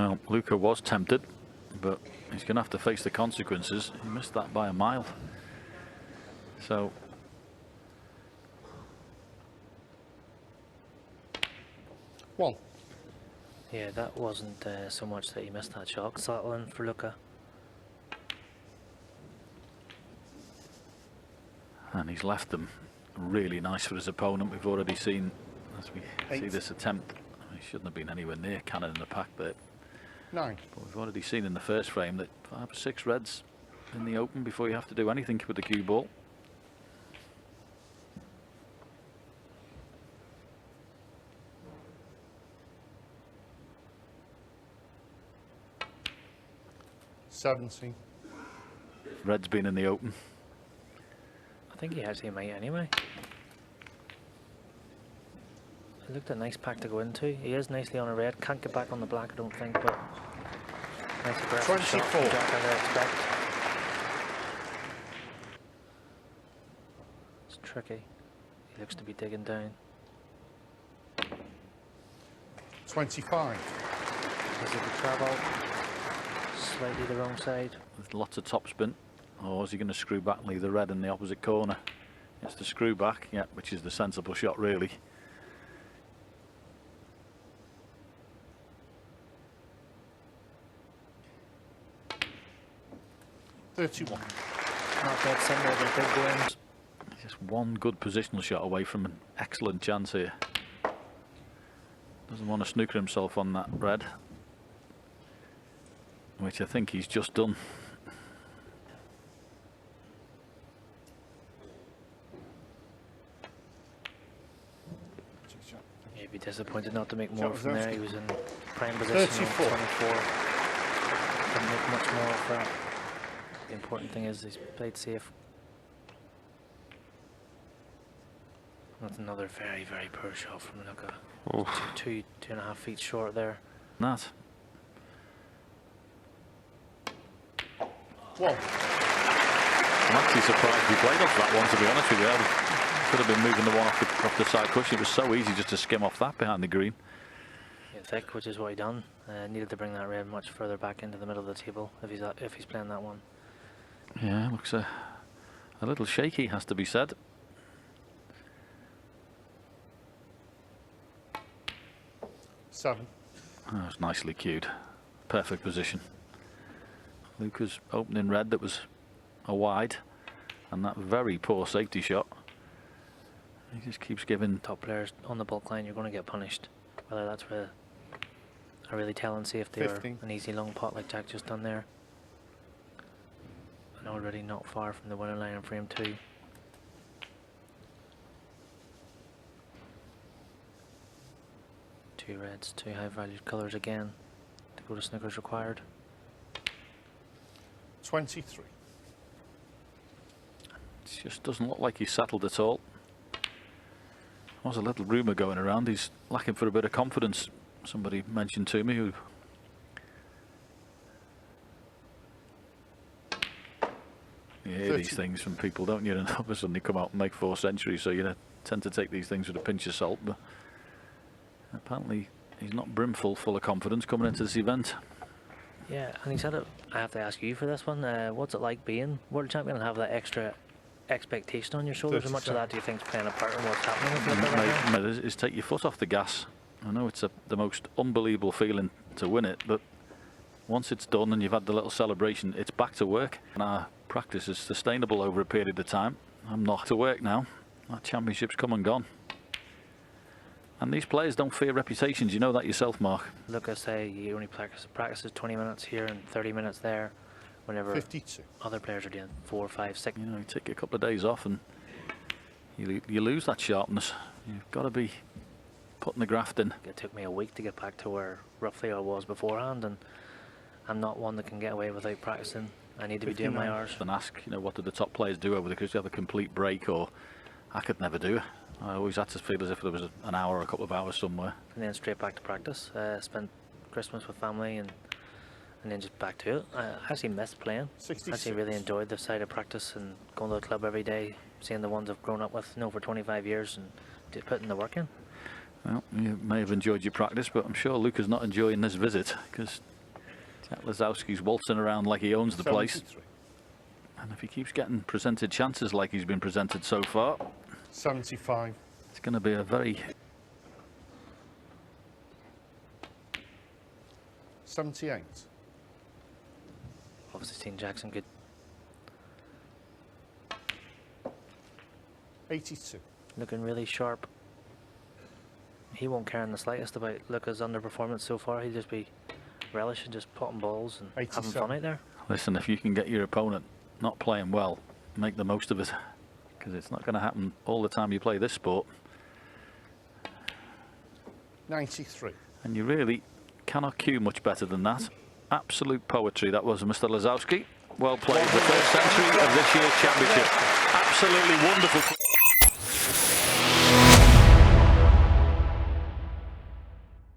Well, Luca was tempted, but he's going to have to face the consequences. He missed that by a mile. So one. Yeah, that wasn't so much that he missed that shot. Settling for Luca. And he's left them really nice for his opponent. We've already seen, as we see this attempt, he shouldn't have been anywhere near Cannon in the pack there. 9. But we've already seen in the first frame that 5 or 6 reds in the open before you have to do anything with the cue ball. $17. Red's been in the open. I think he actually might anyway. It looked a nice pack to go into. He is nicely on a red. Can't get back on the black, I don't think, but nice aggressive 24. shot from Jack, as I expect. It's tricky. He looks to be digging down. 25. Is it the travel? Slightly the wrong side. With lots of topspin. Or is he going to screw back and leave the red in the opposite corner? He has to screw back, yeah, which is the sensible shot, really. $31. Not dead center, but big games. Just one good positional shot away from an excellent chance here. Doesn't want to snooker himself on that red, which I think he's just done. He'd be disappointed not to make more from Lyzowski. there. He was in prime position 34. on 24. Couldn't make much more of that. The important thing is he's played safe. That's another very, very poor shot from Luca. Two and a half feet short there. That. 1. I'm actually surprised he played off that one, to be honest with you. Could have been moving the one off the side cushion. It was so easy just to skim off that behind the green. Yeah, thick, which is what he done. Needed to bring that red much further back into the middle of the table if he's playing that one. Yeah, looks a little shaky, has to be said. $7. That was nicely cued. Perfect position. Luca's opening red that was a wide, and that very poor safety shot. He just keeps giving. Top players on the bulk line, you're going to get punished. Whether that's with a really telling safety 15. or an easy long pot like Jack just done there. And already not far from the winning line in frame 2. Two reds, two high valued colours again to go to snookers required. 23. It just doesn't look like he's settled at all. There was a little rumour going around he's lacking for a bit of confidence. Somebody mentioned to me who. You hear these things from people, don't you? And all of a sudden they come out and make 4 centuries, so you tend to take these things with a pinch of salt. But apparently he's not brimful full of confidence coming into this event. Yeah, and he said it. I have to ask you for this one. What's it like being world champion and have that extra expectation on your shoulders? How much of that do you think is playing a part in what's happening with Luca right now? Is take your foot off the gas. I know it's the most unbelievable feeling to win it, but once it's done and you've had the little celebration, it's back to work. And our practice is sustainable over a period of time. I'm not to work now. That championship's come and gone. And these players don't fear reputations. You know that yourself, Mark. Luca say he only practices 20 minutes here and 30 minutes there, whenever 52. other players are doing 4, 5, 6. You know, you take a couple of days off and you lose that sharpness. You've got to be putting the graft in. It took me a week to get back to where roughly I was beforehand, and I'm not one that can get away without practicing. I need to be doing my hours. And ask, what do the top players do over there? Because you have a complete break, or I could never do it. I always had to feel as if there was an hour or a couple of hours somewhere. And then straight back to practice. Spent Christmas with family and then just back to it. I actually missed playing. 66. Actually really enjoyed the side of practice and going to the club every day, seeing the ones I've grown up with, for 25 years and putting the work in. Well, you may have enjoyed your practice, but I'm sure Luca's not enjoying this visit, because Lyzowski's waltzing around like he owns the place. 73. And if he keeps getting presented chances like he's been presented so far, 75. it's going to be a very... 78. Obviously seen Jackson good. 82. Looking really sharp. He won't care in the slightest about Luca's underperformance so far. He'll just be relishing just potting balls and having fun out there. Listen, if you can get your opponent not playing well, make the most of it, because it's not going to happen all the time you play this sport. 93. And you really cannot cue much better than that. Absolute poetry that was, Mr. Lyzowski. Well played, the first century of this year's championship. Absolutely wonderful.